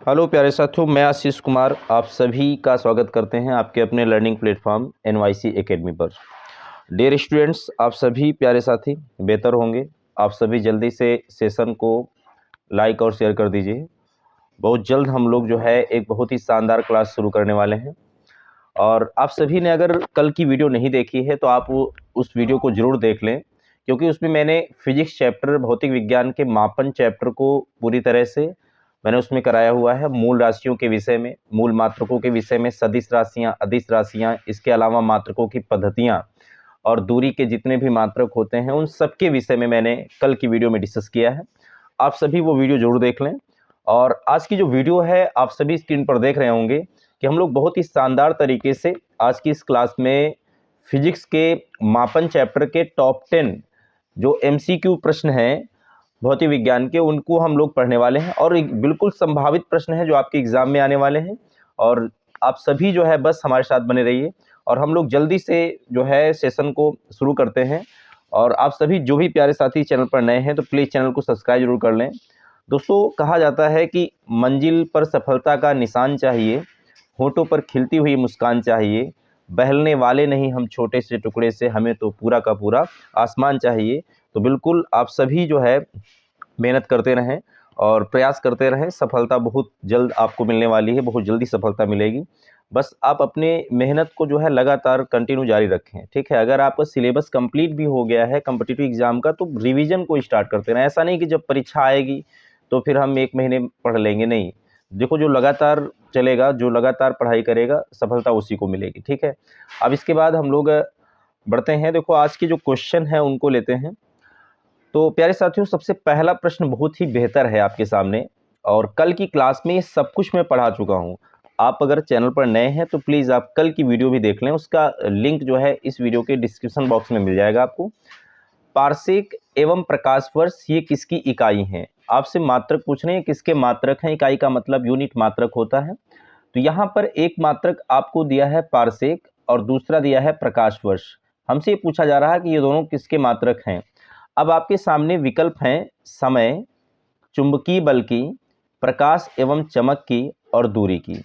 Hello प्यारे साथियों, मैं आशीष कुमार आप सभी का स्वागत करते हैं आपके अपने लर्निंग प्लेटफॉर्म एनवाईसी एकेडमी पर। डियर स्टूडेंट्स, आप सभी प्यारे साथी बेहतर होंगे। आप सभी जल्दी से सेशन को लाइक और शेयर कर दीजिए। बहुत जल्द हम लोग जो है एक बहुत ही शानदार क्लास शुरू करने वाले हैं और आप सभी ने अगर कल की वीडियो नहीं देखी है तो आप उस वीडियो को ज़रूर देख लें, क्योंकि उसमें मैंने फिजिक्स चैप्टर भौतिक विज्ञान के मापन चैप्टर को पूरी तरह से मैंने उसमें कराया हुआ है। मूल राशियों के विषय में, मूल मात्रकों के विषय में, सदिश राशियाँ, अदिश राशियाँ, इसके अलावा मात्रकों की पद्धतियाँ और दूरी के जितने भी मात्रक होते हैं उन सब के विषय में मैंने कल की वीडियो में डिस्कस किया है। आप सभी वो वीडियो जरूर देख लें। और आज की जो वीडियो है आप सभी स्क्रीन पर देख रहे होंगे कि हम लोग बहुत ही शानदार तरीके से आज की इस क्लास में फिजिक्स के मापन चैप्टर के टॉप 10 जो एमसीक्यू प्रश्न हैं भौतिक विज्ञान के, उनको हम लोग पढ़ने वाले हैं और एक बिल्कुल संभावित प्रश्न है जो आपके एग्जाम में आने वाले हैं। और आप सभी जो है बस हमारे साथ बने रहिए और हम लोग जल्दी से जो है सेशन को शुरू करते हैं। और आप सभी जो भी प्यारे साथी चैनल पर नए हैं तो प्लीज़ चैनल को सब्सक्राइब जरूर कर लें। दोस्तों, कहा जाता है कि मंजिल पर सफलता का निशान चाहिए, होठों पर खिलती हुई मुस्कान चाहिए, बहलने वाले नहीं हम छोटे से टुकड़े से, हमें तो पूरा का पूरा आसमान चाहिए। तो बिल्कुल आप सभी जो है मेहनत करते रहें और प्रयास करते रहें। सफलता बहुत जल्द आपको मिलने वाली है, बहुत जल्दी सफलता मिलेगी। बस आप अपने मेहनत को जो है लगातार कंटिन्यू जारी रखें, ठीक है। अगर आपका सिलेबस कंप्लीट भी हो गया है कॉम्पिटिटिव एग्जाम का तो रिवीजन को स्टार्ट करते रहें। ऐसा नहीं कि जब परीक्षा आएगी तो फिर हम एक महीने पढ़ लेंगे, नहीं। देखो, जो लगातार चलेगा, जो लगातार पढ़ाई करेगा, सफलता उसी को मिलेगी, ठीक है। अब इसके बाद हम लोग बढ़ते हैं। देखो, आज के जो क्वेश्चन है उनको लेते हैं। तो प्यारे साथियों, सबसे पहला प्रश्न बहुत ही बेहतर है आपके सामने और कल की क्लास में ये सब कुछ मैं पढ़ा चुका हूँ। आप अगर चैनल पर नए हैं तो प्लीज़ आप कल की वीडियो भी देख लें, उसका लिंक जो है इस वीडियो के डिस्क्रिप्शन बॉक्स में मिल जाएगा आपको। पारसेक एवं प्रकाश वर्ष ये किसकी इकाई हैं? आपसे मात्रक पूछ रहे हैं, किसके मात्रक हैं? इकाई का मतलब यूनिट मात्रक होता है। तो यहाँ पर एक मात्रक आपको दिया है पारसेक और दूसरा दिया है प्रकाश वर्ष। हमसे ये पूछा जा रहा है कि ये दोनों किसके मात्रक हैं। अब आपके सामने विकल्प हैं समय, चुंबकीय बल की, प्रकाश एवं चमक की और दूरी की।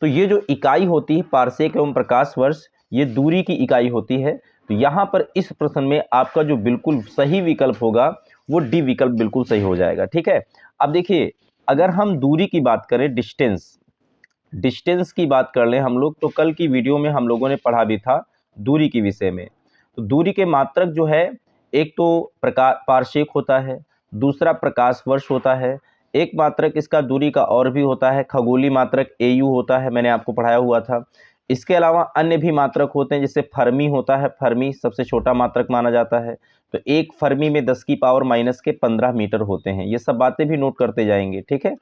तो ये जो इकाई होती है पारसेक एवं प्रकाश वर्ष, ये दूरी की इकाई होती है। तो यहाँ पर इस प्रश्न में आपका जो बिल्कुल सही विकल्प होगा वो डी विकल्प बिल्कुल सही हो जाएगा, ठीक है। अब देखिए, अगर हम दूरी की बात करें, डिस्टेंस डिस्टेंस की बात कर लें हम लोग, तो कल की वीडियो में हम लोगों ने पढ़ा भी था दूरी के विषय में। तो दूरी के मात्रक जो है, एक तो प्रकाश पारसेक होता है, दूसरा प्रकाश वर्ष होता है। एक मात्रक इसका दूरी का और भी होता है, खगोलीय मात्रक एयू होता है, मैंने आपको पढ़ाया हुआ था। इसके अलावा अन्य भी मात्रक होते हैं, जैसे फर्मी होता है। फर्मी सबसे छोटा मात्रक माना जाता है। तो एक फर्मी में 10 की पावर माइनस के 15 मीटर होते हैं। ये सब बातें भी नोट करते जाएंगे, ठीक है।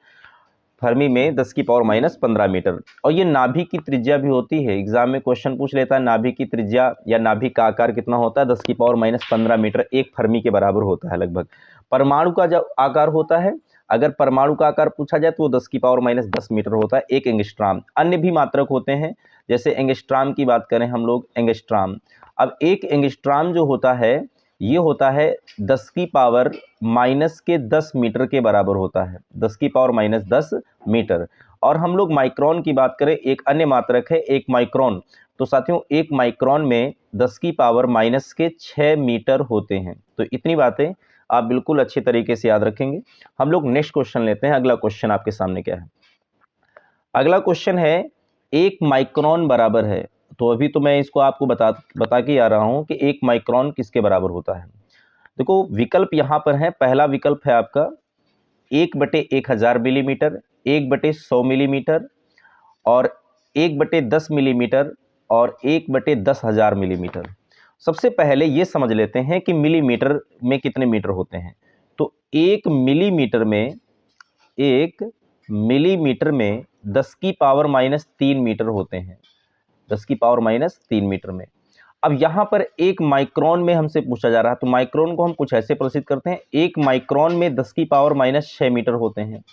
फर्मी में 10 की पावर माइनस 15 मीटर। और ये नाभिक की त्रिज्या भी होती है। एग्जाम में क्वेश्चन पूछ लेता है नाभिक की त्रिज्या या नाभिक का आकार कितना होता है, 10 की पावर माइनस 15 मीटर, एक फर्मी के बराबर होता है लगभग। परमाणु का जो आकार होता है, अगर परमाणु का आकार पूछा जाए तो वो 10 की पावर माइनस 10 मीटर होता है, एक एंगस्ट्राम। अन्य भी मात्रक होते हैं, जैसे एंगस्ट्राम की बात करें हम लोग, एंगस्ट्राम। अब एक एंगस्ट्राम जो होता है ये होता है 10 की पावर माइनस के 10 मीटर के बराबर होता है, 10 की पावर माइनस 10 मीटर। और हम लोग माइक्रोन की बात करें, एक अन्य मात्रक है एक माइक्रोन। तो साथियों, एक माइक्रोन में 10 की पावर माइनस के 6 मीटर होते हैं। तो इतनी बातें आप बिल्कुल अच्छे तरीके से याद रखेंगे। हम लोग नेक्स्ट क्वेश्चन लेते हैं। अगला क्वेश्चन आपके सामने क्या है? अगला क्वेश्चन है, एक माइक्रोन बराबर है। तो अभी तो मैं इसको आपको बता के आ रहा हूं कि एक माइक्रोन किसके बराबर होता है। देखो, विकल्प यहाँ पर है। पहला विकल्प है आपका 1/1000 मिलीमीटर, 1/100 मिलीमीटर और 1/10 मिलीमीटर और 1/10,000 मिलीमीटर। सबसे पहले ये समझ लेते हैं कि मिलीमीटर में कितने मीटर होते हैं। तो एक मिलीमीटर में 10 की पावर माइनस 3 मीटर होते हैं, 10 की पावर माइनस 3 मीटर में। अब यहाँ पर एक माइक्रोन में हमसे पूछा जा रहा है, तो माइक्रोन को हम कुछ ऐसे प्रसिद्ध करते हैं, एक माइक्रोन में 10 की पावर माइनस 6 मीटर होते हैं।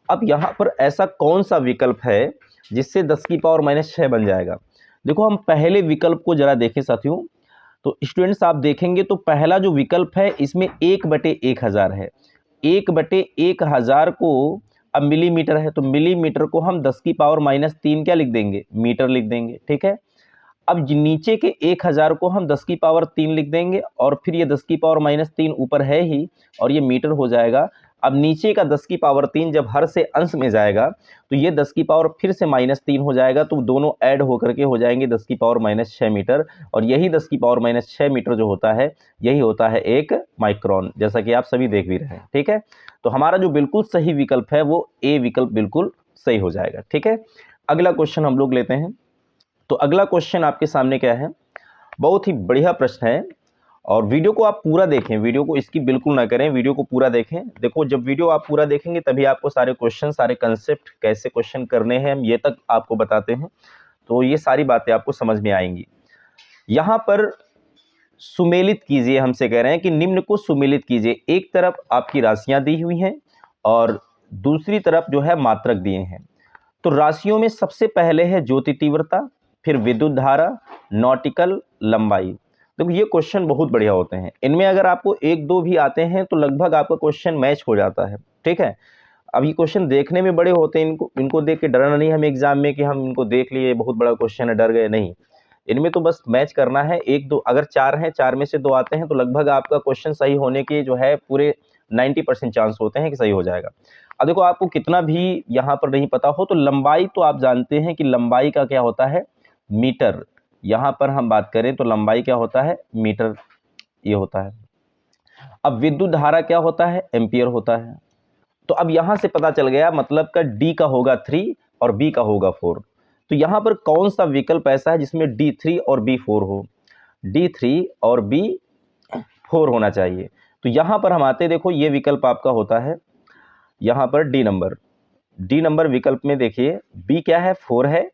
अब यहाँ पर ऐसा कौन सा विकल्प है जिससे 10 की पावर माइनस 6 बन जाएगा? देखो, हम पहले विकल्प को जरा देखें साथियों। तो स्टूडेंट्स, आप देखेंगे तो पहला जो विकल्प है इसमें 1/1000 है। 1/1000 को अब मिलीमीटर है तो मिलीमीटर को हम 10 की पावर -3 क्या लिख देंगे, मीटर लिख देंगे, ठीक है। अब नीचे के 1000 को हम 10 की पावर 3 लिख देंगे और फिर ये 10 की पावर -3 ऊपर है ही और ये मीटर हो जाएगा। अब नीचे का 10 की पावर 3 जब हर से अंश में जाएगा तो ये 10 की पावर फिर से -3 हो जाएगा, तो दोनों ऐड होकर के हो जाएंगे 10 की पावर -6 मीटर, और यही 10 की पावर -6 मीटर जो होता है यही होता है एक माइक्रोन, जैसा कि आप सभी देख भी रहे हैं, ठीक है। तो हमारा जो बिल्कुल सही विकल्प है वो ए विकल्प बिल्कुल सही हो जाएगा, ठीक है। अगला क्वेश्चन हम लोग लेते हैं। तो अगला क्वेश्चन आपके सामने क्या है, बहुत ही बढ़िया प्रश्न है और वीडियो को आप पूरा देखें, वीडियो को इसकी बिल्कुल ना करें, वीडियो को पूरा देखें। देखो जब वीडियो आप पूरा देखेंगे तभी आपको सारे क्वेश्चन, सारे कंसेप्ट, कैसे क्वेश्चन करने हैं हम ये तक आपको बताते हैं, तो ये सारी बातें आपको समझ में आएंगी। यहाँ पर सुमेलित कीजिए, हमसे कह रहे हैं कि निम्न को सुमेलित कीजिए। एक तरफ आपकी राशियां दी हुई हैं और दूसरी तरफ जो है मात्रक दिए हैं। तो राशियों में सबसे पहले है ज्योति तीव्रता, फिर विद्युत धारा, नॉटिकल लंबाई। देखो ये क्वेश्चन बहुत बढ़िया होते हैं, इनमें अगर आपको एक दो भी आते हैं तो लगभग आपका क्वेश्चन मैच हो जाता है, ठीक है। अब ये क्वेश्चन देखने में बड़े होते हैं, इनको देख के डरना नहीं हमें एग्जाम में कि हम इनको देख लिए बहुत बड़ा क्वेश्चन है डर गए, नहीं। इनमें तो बस मैच करना है, एक दो, अगर चार हैं, चार में से दो आते हैं तो लगभग आपका क्वेश्चन सही होने के जो है पूरे 90% चांस होते हैं कि सही हो जाएगा। अब देखो आपको कितना भी यहाँ पर नहीं पता हो तो लंबाई तो आप जानते हैं कि लंबाई का क्या होता है, मीटर। यहाँ पर हम बात करें तो लंबाई क्या होता है, मीटर, ये होता है। अब विद्युत धारा क्या होता है, एम्पियर होता है। तो अब यहां से पता चल गया मतलब का डी का होगा 3 और बी का होगा 4। तो यहां पर कौन सा विकल्प ऐसा है जिसमें D3 और B4 हो, D3 और B4 होना चाहिए। तो यहां पर हम आते, देखो ये विकल्प आपका होता है यहां पर डी नंबर विकल्प में देखिए बी क्या है, 4 है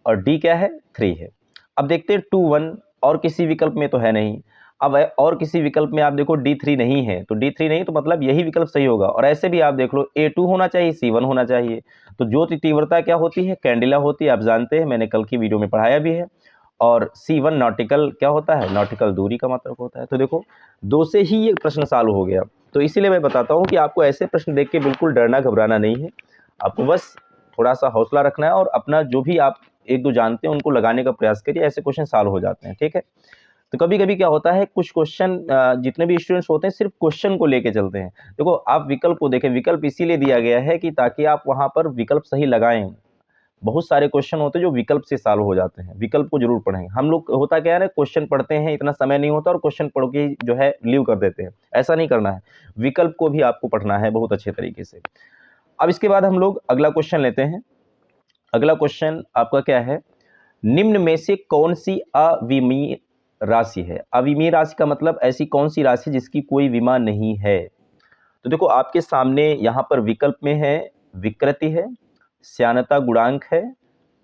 और डी क्या है, 3 है। अब देखते हैं 2 1 और किसी विकल्प में तो है नहीं। अब और किसी विकल्प में आप देखो D3 नहीं है, तो D3 नहीं तो मतलब यही विकल्प सही होगा। और ऐसे भी आप देख लो A2 होना चाहिए, C1 होना चाहिए। तो ज्योति तीव्रता क्या होती है, कैंडिला होती है, आप जानते हैं, मैंने कल की वीडियो में पढ़ाया भी है। और C1 नॉटिकल क्या होता है, नॉटिकल दूरी का मात्रक होता है। तो देखो दो से ही ये प्रश्न सॉल्व हो गया। तो इसीलिए मैं बताता हूँ कि आपको ऐसे प्रश्न देख के बिल्कुल डरना घबराना नहीं है, आपको बस थोड़ा सा हौसला रखना है और अपना जो भी आप एक दो जानते हैं उनको लगाने का प्रयास करिए, ऐसे क्वेश्चन सॉल्व हो जाते हैं, ठीक है। तो कभी कभी क्या होता है, कुछ क्वेश्चन जितने भी स्टूडेंट्स होते हैं सिर्फ क्वेश्चन को लेके चलते हैं। देखो आप विकल्प को देखें, विकल्प इसीलिए दिया गया है कि ताकि आप वहां पर विकल्प सही लगाएं। बहुत सारे क्वेश्चन होते हैं जो विकल्प से सॉल्व हो जाते हैं, विकल्प को जरूर पढ़ें। हम लोग होता क्या है ना, क्वेश्चन पढ़ते हैं, इतना समय नहीं होता और क्वेश्चन पढ़ के जो है लीव कर देते हैं, ऐसा नहीं करना है। विकल्प को भी आपको पढ़ना है बहुत अच्छे तरीके से। अब इसके बाद हम लोग अगला क्वेश्चन लेते हैं। अगला क्वेश्चन आपका क्या है, निम्न में से कौन सी अविमीय राशि है। अविमीय राशि का मतलब ऐसी कौन सी राशि जिसकी कोई विमा नहीं है। तो देखो आपके सामने यहाँ पर विकल्प में है, विकृति है, श्यानता गुणांक है,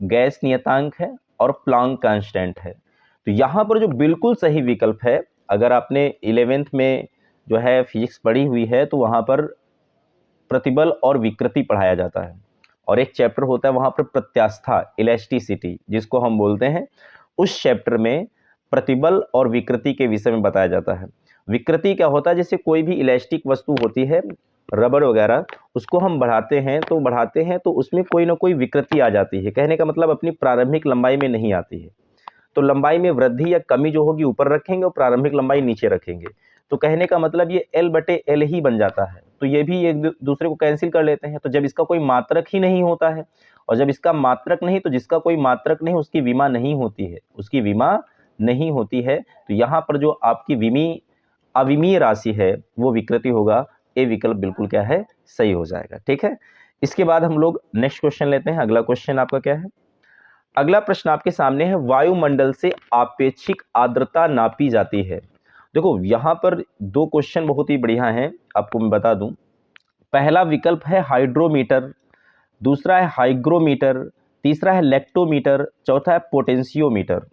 गैस नियतांक है और प्लांक कांस्टेंट है। तो यहाँ पर जो बिल्कुल सही विकल्प है, अगर आपने 11th में जो है फिजिक्स पढ़ी हुई है तो वहाँ पर प्रतिबल और विकृति पढ़ाया जाता है और एक चैप्टर होता है वहाँ पर प्रत्यास्था, इलास्टिसिटी जिसको हम बोलते हैं। उस चैप्टर में प्रतिबल और विकृति के विषय में बताया जाता है। विकृति क्या होता है, जैसे कोई भी इलास्टिक वस्तु होती है, रबड़ वगैरह, उसको हम बढ़ाते हैं तो उसमें कोई ना कोई विकृति आ जाती है। कहने का मतलब अपनी प्रारंभिक लंबाई में नहीं आती है, तो लंबाई में वृद्धि या कमी जो होगी ऊपर रखेंगे और प्रारंभिक लंबाई नीचे रखेंगे। तो कहने का मतलब ये L/L ही बन जाता है। तो ये भी एक दूसरे को कैंसिल कर लेते हैं। तो जब इसका कोई मात्रक ही नहीं होता है और जब इसका मात्रक नहीं, तो जिसका कोई मात्रक नहीं उसकी विमा नहीं होती है, उसकी विमा नहीं होती है। तो यहाँ पर जो आपकी अविमीय राशि है वो विकृति होगा। ए विकल्प बिल्कुल क्या है, सही हो जाएगा, ठीक है। इसके बाद हम लोग नेक्स्ट क्वेश्चन लेते हैं। अगला क्वेश्चन आपका क्या है, अगला प्रश्न आपके सामने है, वायुमंडल से आपेक्षिक आर्द्रता नापी जाती है। देखो यहाँ पर दो क्वेश्चन बहुत ही बढ़िया हैं, आपको मैं बता दूं। पहला विकल्प है हाइड्रोमीटर, दूसरा है हाइग्रोमीटर, तीसरा है लेक्टोमीटर, चौथा है पोटेंशियोमीटर।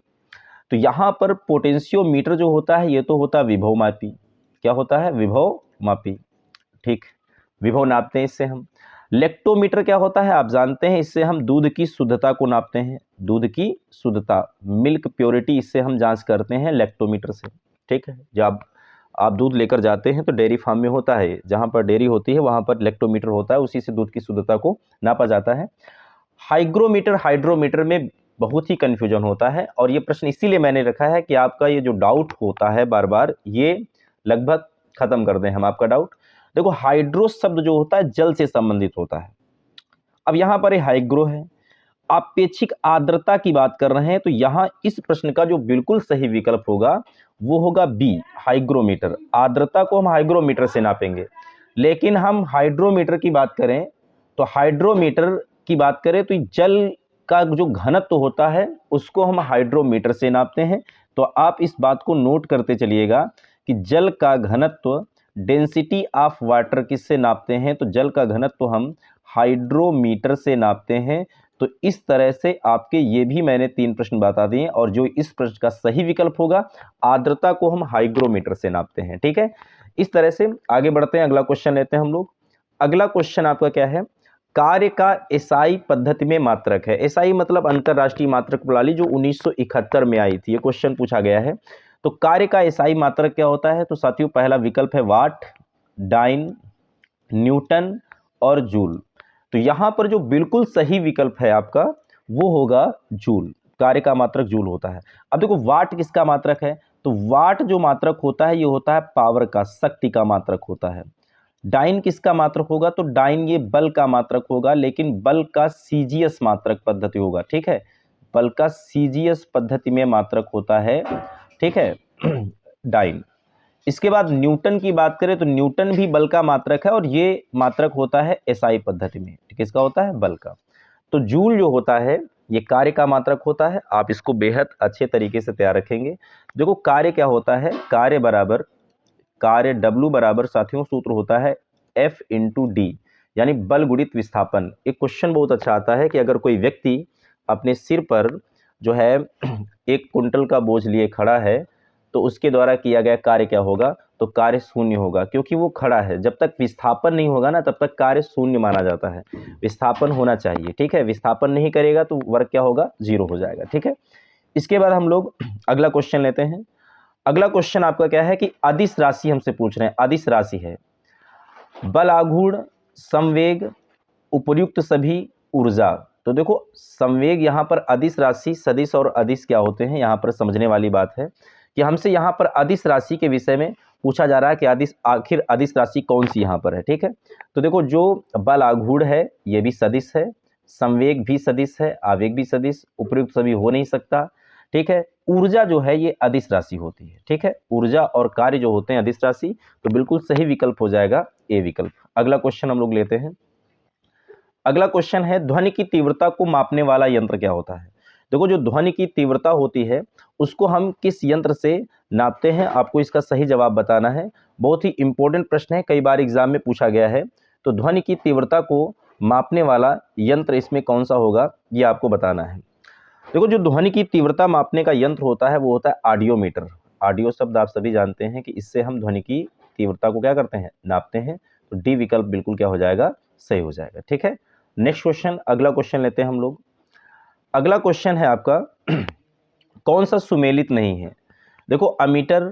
तो यहाँ पर पोटेंशियोमीटर जो होता है ये तो होता है विभव मापी। क्या होता है, विभव मापी, ठीक, विभव नापते हैं इससे हम। लेक्टोमीटर क्या होता है आप जानते हैं, इससे हम दूध की शुद्धता को नापते हैं, दूध की शुद्धता, मिल्क प्योरिटी, इससे हम जांच करते हैं लेक्टोमीटर से, ठीक है। जब आप दूध लेकर जाते हैं तो डेयरी फार्म में होता है, जहाँ पर डेयरी होती है वहाँ पर लैक्टोमीटर होता है, उसी से दूध की शुद्धता को नापा जाता है। हाइग्रोमीटर हाइड्रोमीटर में बहुत ही कन्फ्यूजन होता है, और ये प्रश्न इसीलिए मैंने रखा है कि आपका ये जो डाउट होता है बार बार, ये लगभग खत्म कर दें हम आपका डाउट। देखो, हाइड्रो शब्द जो होता है जल से संबंधित होता है। अब यहाँ पर ये हाइग्रो है, आपेक्षिक आर्द्रता की बात कर रहे हैं, तो यहाँ इस प्रश्न का जो बिल्कुल सही विकल्प होगा वो होगा बी, हाइग्रोमीटर। आर्द्रता को हम हाइग्रोमीटर से नापेंगे, लेकिन हम हाइड्रोमीटर की बात करें तो हाइड्रोमीटर की बात करें तो जल का जो घनत्व होता है उसको हम हाइड्रोमीटर से नापते हैं। तो आप इस बात को नोट करते चलिएगा कि जल का घनत्व, डेंसिटी ऑफ वाटर किससे नापते हैं, तो जल का घनत्व हम हाइड्रोमीटर से नापते हैं। तो इस तरह से आपके ये भी मैंने 3 प्रश्न बता दिए, और जो इस प्रश्न का सही विकल्प होगा, आर्द्रता को हम हाइग्रोमीटर से नापते हैं। ठीक है, इस तरह से आगे बढ़ते हैं, अगला क्वेश्चन लेते हैं हम लोग। अगला क्वेश्चन आपका क्या है, कार्य का एसआई पद्धति में मात्रक है। एसआई मतलब अंतरराष्ट्रीय मात्रक प्रणाली, जो 1971 में आई थी, ये क्वेश्चन पूछा गया है। तो कार्य का एसआई मात्रक क्या होता है, तो साथियों पहला विकल्प है वाट, डाइन, न्यूटन और जूल। तो यहां पर जो बिल्कुल सही विकल्प है आपका वो होगा जूल। कार्य का मात्रक जूल होता है। अब देखो, वाट किसका मात्रक है, तो वाट जो मात्रक होता है ये होता है पावर का, शक्ति का मात्रक होता है। डाइन किसका मात्रक होगा, तो डाइन ये बल का मात्रक होगा, लेकिन बल का सीजीएस मात्रक पद्धति होगा। ठीक है, बल का सीजीएस पद्धति में मात्रक होता है। ठीक है डाइन। इसके बाद न्यूटन की बात करें तो न्यूटन भी बल का मात्रक है, और ये मात्रक होता है एसआई पद्धति में। किसका होता है, बल का। तो जूल जो होता है ये कार्य का मात्रक होता है। आप इसको बेहद अच्छे तरीके से तैयार रखेंगे। देखो, कार्य क्या होता है, कार्य W बराबर साथियों सूत्र होता है F इंटू डी, यानी बल गुणित विस्थापन। एक क्वेश्चन बहुत अच्छा आता है कि अगर कोई व्यक्ति अपने सिर पर जो है 1 कुंटल का बोझ लिए खड़ा है तो उसके द्वारा किया गया कार्य क्या होगा, तो कार्य शून्य होगा, क्योंकि वो खड़ा है। जब तक विस्थापन नहीं होगा ना तब तक कार्य शून्य माना जाता है। विस्थापन होना चाहिए। ठीक है, विस्थापन नहीं करेगा तो वर्क क्या होगा, 0 हो जाएगा। ठीक है, इसके बाद हम लोग अगला क्वेश्चन लेते हैं। अगला क्वेश्चन आपका क्या है कि अदिश राशि हमसे पूछ रहे हैं। अदिश राशि है बल आघूर्ण, संवेग, उपर्युक्त सभी, ऊर्जा। तो देखो, संवेग यहाँ पर अदिश राशि, सदिश और अदिश क्या होते हैं यहाँ पर समझने वाली बात है कि हमसे यहाँ पर अदिश राशि के विषय में पूछा जा रहा है कि आखिर अदिश राशि कौन सी यहाँ पर है। ठीक है, तो देखो, जो बल आघूर्ण है ये भी सदिश है, संवेग भी सदिश है, आवेग भी सदिश, उपर्युक्त सभी हो नहीं सकता। ठीक है, ऊर्जा जो है ये अदिश राशि होती है। ठीक है, ऊर्जा और कार्य जो होते हैं अदिश राशि। तो बिल्कुल सही विकल्प हो जाएगा ए विकल्प। अगला क्वेश्चन हम लोग लेते हैं। अगला क्वेश्चन है, ध्वनि की तीव्रता को मापने वाला यंत्र क्या होता है। देखो, जो ध्वनि की तीव्रता होती है उसको हम किस यंत्र से नापते हैं, आपको इसका सही जवाब बताना है। बहुत ही इंपॉर्टेंट प्रश्न है, कई बार एग्जाम में पूछा गया है। तो ध्वनि की तीव्रता को मापने वाला यंत्र इसमें कौन सा होगा, ये आपको बताना है। देखो, जो ध्वनि की तीव्रता मापने का यंत्र होता है वो होता है ऑडियोमीटर। ऑडियो शब्द आप सभी जानते हैं कि इससे हम ध्वनि की तीव्रता को क्या करते हैं, नापते हैं। तो डी विकल्प बिल्कुल क्या हो जाएगा, सही हो जाएगा। ठीक है, नेक्स्ट क्वेश्चन, अगला क्वेश्चन लेते हैं हम लोग। अगला क्वेश्चन है आपका कौन सा सुमेलित नहीं है। देखो, अमीटर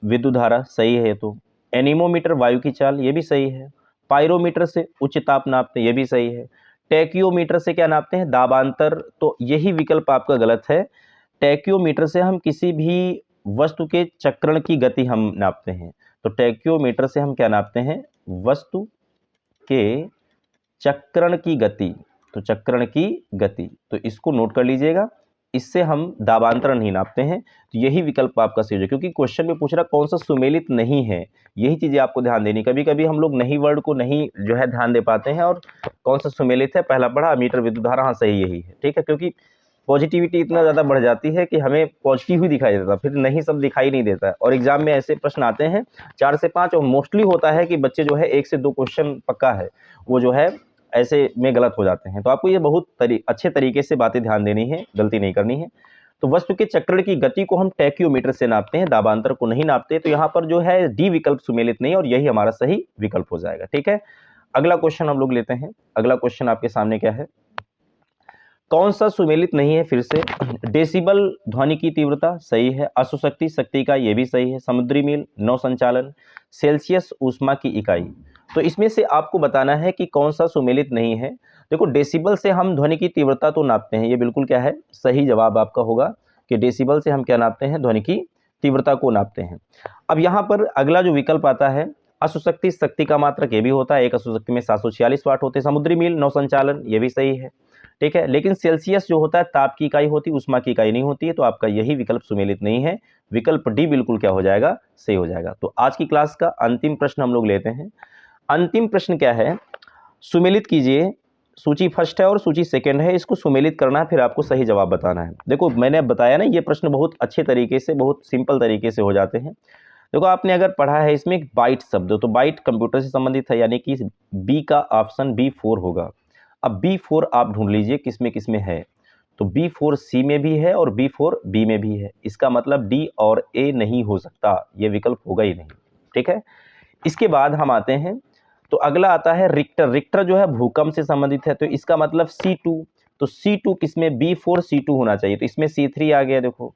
विद्युत धारा सही है, तो एनीमोमीटर वायु की चाल ये भी सही है, पायरोमीटर से उच्च ताप नापते हैं ये भी सही है, टैक्योमीटर से क्या नापते हैं, दाबांतर, तो यही विकल्प आपका गलत है। टैक्योमीटर से हम किसी भी वस्तु के चक्रण की गति हम नापते हैं। तो टैक्योमीटर से हम क्या नापते हैं, वस्तु के चक्रण की गति। तो चक्रण की गति, तो इसको नोट कर लीजिएगा। इससे हम दाबांतरण नहीं नापते हैं। तो यही विकल्प आपका सही है, क्योंकि क्वेश्चन में पूछ रहा कौन सा सुमेलित नहीं है। यही चीजें आपको ध्यान देनी। कभी कभी हम लोग नहीं वर्ड को नहीं जो है ध्यान दे पाते हैं, और कौन सा सुमेलित है पहला पढ़ा अमीटर विद्युत धारा, हाँ सही यही है। ठीक है, क्योंकि पॉजिटिविटी इतना ज़्यादा बढ़ जाती है कि हमें पॉजिटिव ही दिखाई देता, फिर नहीं सब दिखाई नहीं देता है। और एग्जाम में ऐसे प्रश्न आते हैं 4 से 5, और मोस्टली होता है कि बच्चे जो है 1 से 2 क्वेश्चन पक्का है वो जो है ऐसे में गलत हो जाते हैं। तो आपको ये बहुत अच्छे तरीके से बातें ध्यान देनी है, गलती नहीं करनी है। तो वस्तु के चक्रण की गति को हम टैक्योमीटर से नापते हैं, दाबांतर को नहीं नापते। तो यहाँ पर जो है डी विकल्प सुमेलित नहीं, और यही हमारा सही विकल्प हो जाएगा। ठीक है, अगला क्वेश्चन हम लोग लेते हैं। अगला क्वेश्चन आपके सामने क्या है, कौन सा सुमेलित नहीं है? फिर से डेसिबल ध्वनि की तीव्रता सही है, अशुशक्ति शक्ति का ये भी सही है, समुद्री मील नौ संचालन, सेल्सियस ऊष्मा की इकाई। तो इसमें से आपको बताना है कि कौन सा सुमेलित नहीं है। देखो डेसिबल से हम ध्वनि की तीव्रता तो नापते हैं, ये बिल्कुल क्या है सही जवाब आपका होगा कि डेसिबल से हम क्या नापते हैं? ध्वनि की तीव्रता को नापते हैं। अब यहाँ पर अगला जो विकल्प आता है अशुशक्ति शक्ति का मात्रक, ये भी होता है, एक अशुशक्ति में 746 वाट होते हैं, समुद्री मील नौ संचालन ये भी सही है, ठीक है। लेकिन सेल्सियस जो होता है ताप की इकाई होती है, उष्मा की इकाई नहीं होती है, तो आपका यही विकल्प सुमेलित नहीं है। विकल्प डी बिल्कुल क्या हो जाएगा? सही हो जाएगा। तो आज की क्लास का अंतिम प्रश्न हम लोग लेते हैं। अंतिम प्रश्न क्या है? सुमेलित कीजिए, सूची फर्स्ट है और सूची सेकंड है, इसको सुमेलित करना है, फिर आपको सही जवाब बताना है। देखो मैंने बताया ना, ये प्रश्न बहुत अच्छे तरीके से, बहुत सिंपल तरीके से हो जाते हैं। देखो आपने अगर पढ़ा है इसमें बाइट शब्द, तो बाइट कंप्यूटर से संबंधित है, यानी कि बी का ऑप्शन B4 होगा। अब B4 आप ढूंढ लीजिए किसमें किसमें है, तो B4 C में भी है और B4 B में भी है, इसका मतलब D और A नहीं हो सकता, ये विकल्प होगा ही नहीं, ठीक है। इसके बाद हम आते हैं, तो अगला आता है रिक्टर। रिक्टर जो है भूकंप से संबंधित है, तो इसका मतलब C2, तो C2 किसमें? B4 C2 होना चाहिए, तो इसमें C3 आ गया देखो,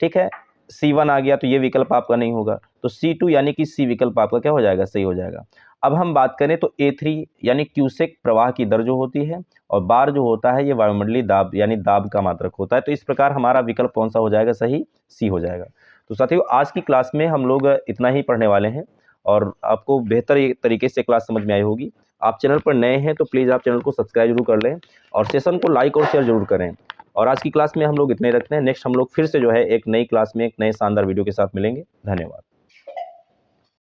ठीक है, C1 आ गया, तो ये विकल्प आपका नहीं होगा, तो C2 यानी कि C विकल्प आपका क्या हो जाएगा? सही हो जाएगा। अब हम बात करें तो A3 यानी क्यूसेक प्रवाह की दर जो होती है, और बार जो होता है ये वायुमंडलीय दाब यानी दाब का मात्रक होता है। तो इस प्रकार हमारा विकल्प कौन सा हो जाएगा? सही, C हो जाएगा। तो साथियों आज की क्लास में हम लोग इतना ही पढ़ने वाले हैं, और आपको बेहतर तरीके से क्लास समझ में आई होगी। आप चैनल पर नए हैं तो प्लीज़ आप चैनल को सब्सक्राइब जरूर कर लें, और सेशन को लाइक और शेयर जरूर करें। और आज की क्लास में हम लोग इतने रखते हैं, नेक्स्ट हम लोग फिर से जो है एक नई क्लास में एक नए शानदार वीडियो के साथ मिलेंगे। धन्यवाद।